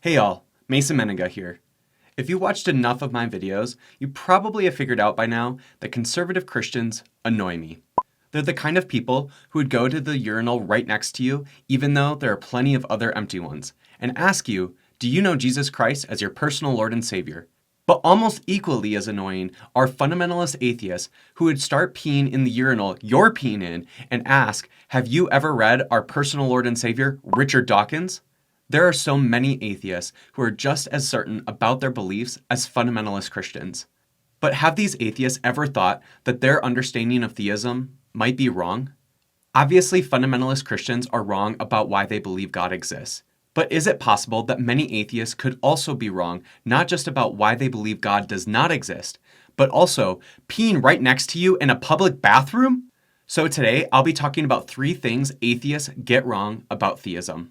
Hey y'all, Mason Menninga here. If you watched enough of my videos, you probably have figured out by now that conservative Christians annoy me. They're the kind of people who would go to the urinal right next to you, even though there are plenty of other empty ones, and ask you, do you know Jesus Christ as your personal Lord and Savior? But almost equally as annoying are fundamentalist atheists who would start peeing in the urinal you're peeing in and ask, have you ever read our personal Lord and Savior, Richard Dawkins? There are so many atheists who are just as certain about their beliefs as fundamentalist Christians. But have these atheists ever thought that their understanding of theism might be wrong? Obviously, fundamentalist Christians are wrong about why they believe God exists. But is it possible that many atheists could also be wrong, not just about why they believe God does not exist, but also peeing right next to you in a public bathroom? So today, I'll be talking about 3 things atheists get wrong about theism.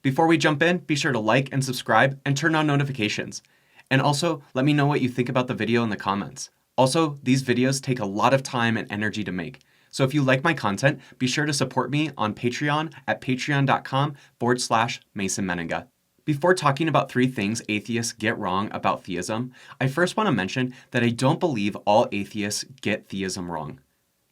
Before we jump in, be sure to like and subscribe and turn on notifications. And also, let me know what you think about the video in the comments. Also, these videos take a lot of time and energy to make. So if you like my content, be sure to support me on Patreon at patreon.com/Mason Menninga. Before talking about 3 things atheists get wrong about theism, I first want to mention that I don't believe all atheists get theism wrong.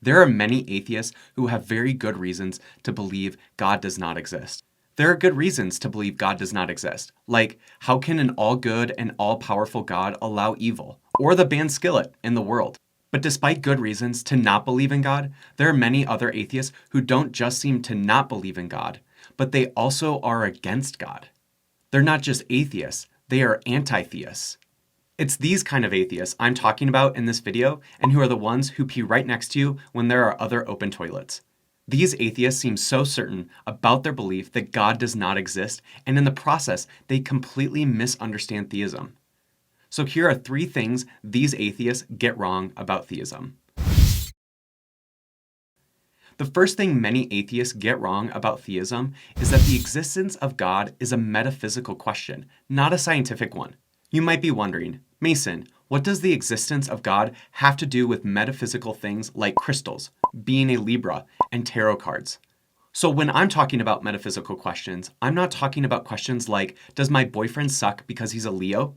There are many atheists who have very good reasons to believe God does not exist. There are good reasons to believe God does not exist, like how can an all-good and all-powerful God allow evil, or the band Skillet in the world? But despite good reasons to not believe in God, there are many other atheists who don't just seem to not believe in God, but they also are against God. They're not just atheists, they are anti-theists. It's these kind of atheists I'm talking about in this video and who are the ones who pee right next to you when there are other open toilets. These atheists seem so certain about their belief that God does not exist, and in the process, they completely misunderstand theism. So here are 3 things these atheists get wrong about theism. The first thing many atheists get wrong about theism is that the existence of God is a metaphysical question, not a scientific one. You might be wondering, Mason, what does the existence of God have to do with metaphysical things like crystals, being a Libra, and tarot cards? So when I'm talking about metaphysical questions, I'm not talking about questions like, does my boyfriend suck because he's a Leo?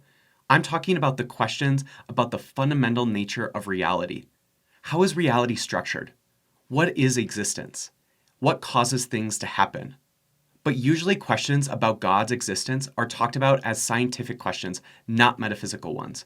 I'm talking about the questions about the fundamental nature of reality. How is reality structured? What is existence? What causes things to happen? But usually questions about God's existence are talked about as scientific questions, not metaphysical ones.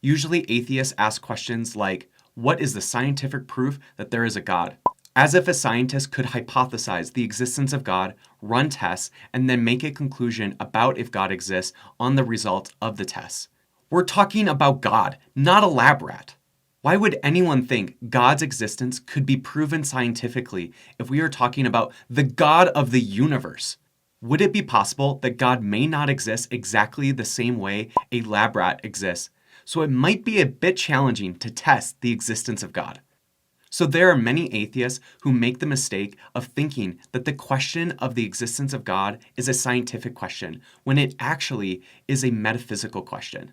Usually atheists ask questions like, what is the scientific proof that there is a God? As if a scientist could hypothesize the existence of God, run tests, and then make a conclusion about if God exists on the results of the tests. We're talking about God, not a lab rat. Why would anyone think God's existence could be proven scientifically if we are talking about the God of the universe? Would it be possible that God may not exist exactly the same way a lab rat exists? So it might be a bit challenging to test the existence of God. So there are many atheists who make the mistake of thinking that the question of the existence of God is a scientific question, when it actually is a metaphysical question.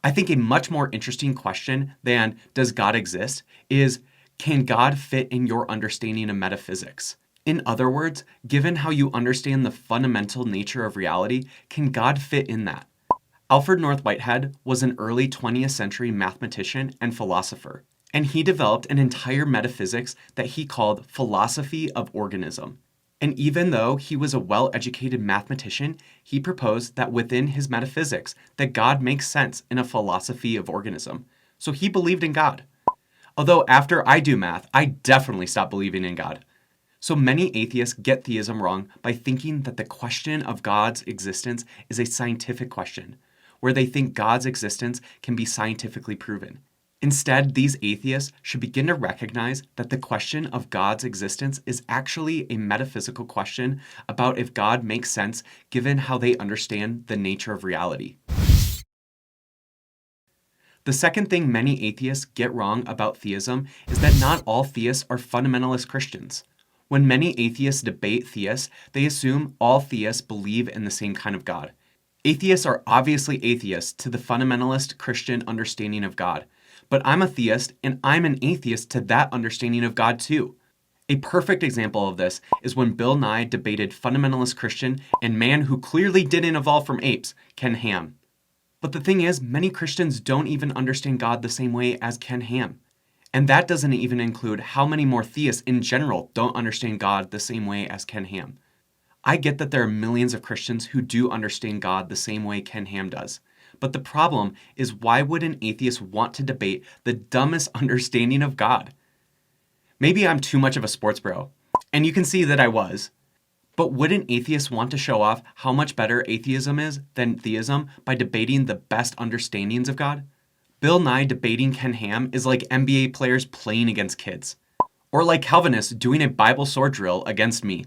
I think a much more interesting question than does God exist is, can God fit in your understanding of metaphysics? In other words, given how you understand the fundamental nature of reality, can God fit in that? Alfred North Whitehead was an early 20th century mathematician and philosopher, and he developed an entire metaphysics that he called philosophy of organism. And even though he was a well-educated mathematician, he proposed that within his metaphysics, that God makes sense in a philosophy of organism. So he believed in God. Although after I do math, I definitely stop believing in God. So many atheists get theism wrong by thinking that the question of God's existence is a scientific question, where they think God's existence can be scientifically proven. Instead, these atheists should begin to recognize that the question of God's existence is actually a metaphysical question about if God makes sense given how they understand the nature of reality. The second thing many atheists get wrong about theism is that not all theists are fundamentalist Christians. When many atheists debate theists, they assume all theists believe in the same kind of God. Atheists are obviously atheists to the fundamentalist Christian understanding of God, But I'm a theist and I'm an atheist to that understanding of God too. A perfect example of this is when Bill Nye debated fundamentalist Christian and man who clearly didn't evolve from apes, Ken Ham. But the thing is, many Christians don't even understand God the same way as Ken Ham. And that doesn't even include how many more theists in general don't understand God the same way as Ken Ham. I get that there are millions of Christians who do understand God the same way Ken Ham does. But the problem is, why would an atheist want to debate the dumbest understanding of God? Maybe I'm too much of a sports bro, and you can see that I was. But wouldn't atheists want to show off how much better atheism is than theism by debating the best understandings of God? Bill Nye debating Ken Ham is like NBA players playing against kids. Or like Calvinists doing a Bible sword drill against me.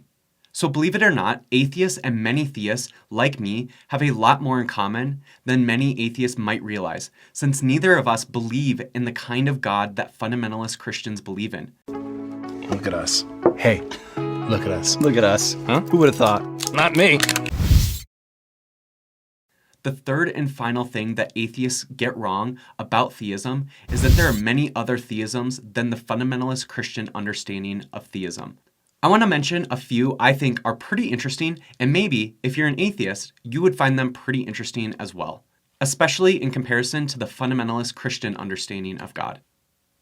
So believe it or not, atheists and many theists, like me, have a lot more in common than many atheists might realize, since neither of us believe in the kind of God that fundamentalist Christians believe in. Look at us. Hey, look at us. Look at us, huh? Who would have thought? Not me. The third and final thing that atheists get wrong about theism is that there are many other theisms than the fundamentalist Christian understanding of theism. I want to mention a few I think are pretty interesting, and maybe, if you're an atheist, you would find them pretty interesting as well, especially in comparison to the fundamentalist Christian understanding of God.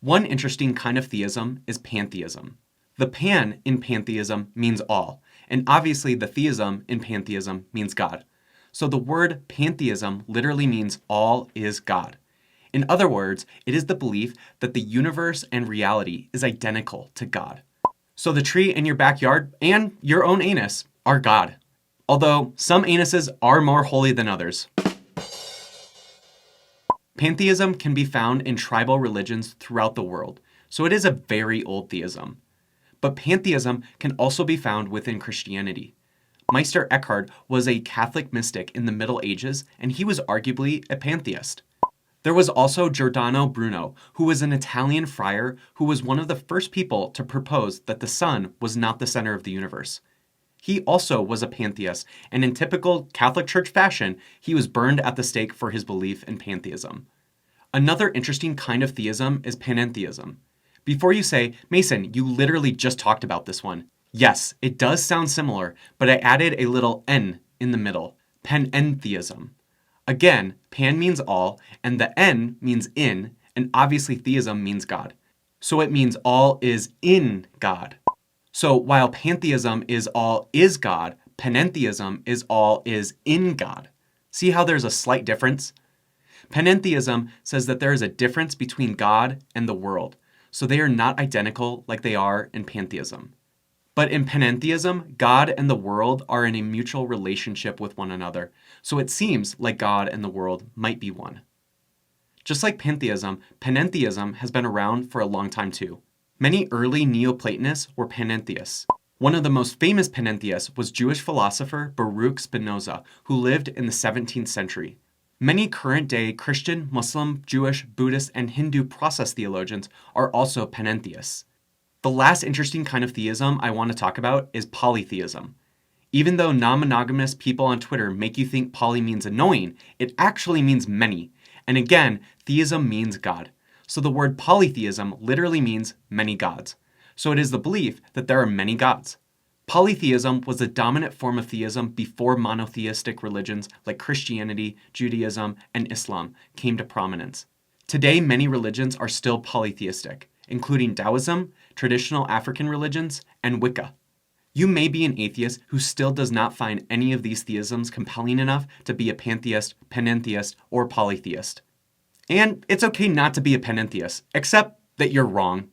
One interesting kind of theism is pantheism. The pan in pantheism means all, and obviously the theism in pantheism means God. So the word pantheism literally means all is God. In other words, it is the belief that the universe and reality is identical to God. So the tree in your backyard and your own anus are God. Although some anuses are more holy than others. Pantheism can be found in tribal religions throughout the world, so it is a very old theism. But pantheism can also be found within Christianity. Meister Eckhart was a Catholic mystic in the Middle Ages, and he was arguably a pantheist. There was also Giordano Bruno, who was an Italian friar who was one of the first people to propose that the sun was not the center of the universe. He also was a pantheist, and in typical Catholic Church fashion, he was burned at the stake for his belief in pantheism. Another interesting kind of theism is panentheism. Before you say, Mason, you literally just talked about this one. Yes, it does sound similar, but I added a little n in the middle. Panentheism. Again, pan means all, and the n means in, and obviously theism means God. So it means all is in God. So while pantheism is all is God, panentheism is all is in God. See how there's a slight difference? Panentheism says that there is a difference between God and the world, so they are not identical like they are in pantheism. But in panentheism, God and the world are in a mutual relationship with one another, so it seems like God and the world might be one. Just like pantheism, panentheism has been around for a long time too. Many early Neoplatonists were panentheists. One of the most famous panentheists was Jewish philosopher Baruch Spinoza, who lived in the 17th century. Many current-day Christian, Muslim, Jewish, Buddhist, and Hindu process theologians are also panentheists. The last interesting kind of theism I want to talk about is polytheism. Even though non-monogamous people on Twitter make you think poly means annoying, it actually means many. And again, theism means God. So the word polytheism literally means many gods. So it is the belief that there are many gods. Polytheism was the dominant form of theism before monotheistic religions like Christianity, Judaism, and Islam came to prominence. Today, many religions are still polytheistic, including Taoism, traditional African religions, and Wicca. You may be an atheist who still does not find any of these theisms compelling enough to be a pantheist, panentheist, or polytheist. And it's okay not to be a panentheist, except that you're wrong.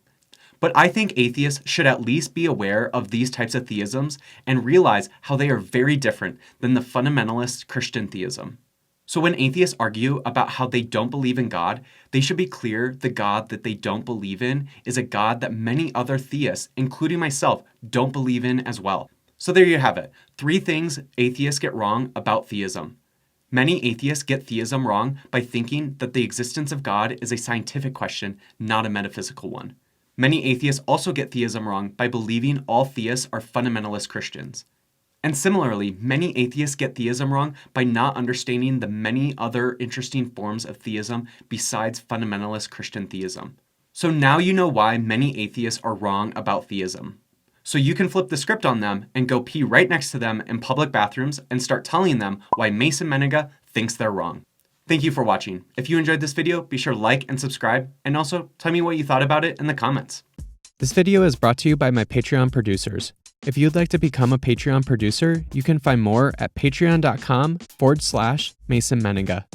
But I think atheists should at least be aware of these types of theisms and realize how they are very different than the fundamentalist Christian theism. So when atheists argue about how they don't believe in God, they should be clear the God that they don't believe in is a God that many other theists, including myself, don't believe in as well. So there you have it. 3 things atheists get wrong about theism. Many atheists get theism wrong by thinking that the existence of God is a scientific question, not a metaphysical one. Many atheists also get theism wrong by believing all theists are fundamentalist Christians. And similarly, many atheists get theism wrong by not understanding the many other interesting forms of theism besides fundamentalist Christian theism. So now you know why many atheists are wrong about theism. So you can flip the script on them and go pee right next to them in public bathrooms and start telling them why Mason Menega thinks they're wrong. Thank you for watching. If you enjoyed this video, be sure to like and subscribe, and also tell me what you thought about it in the comments. This video is brought to you by my Patreon producers. If you'd like to become a Patreon producer, you can find more at patreon.com/Mason Menega.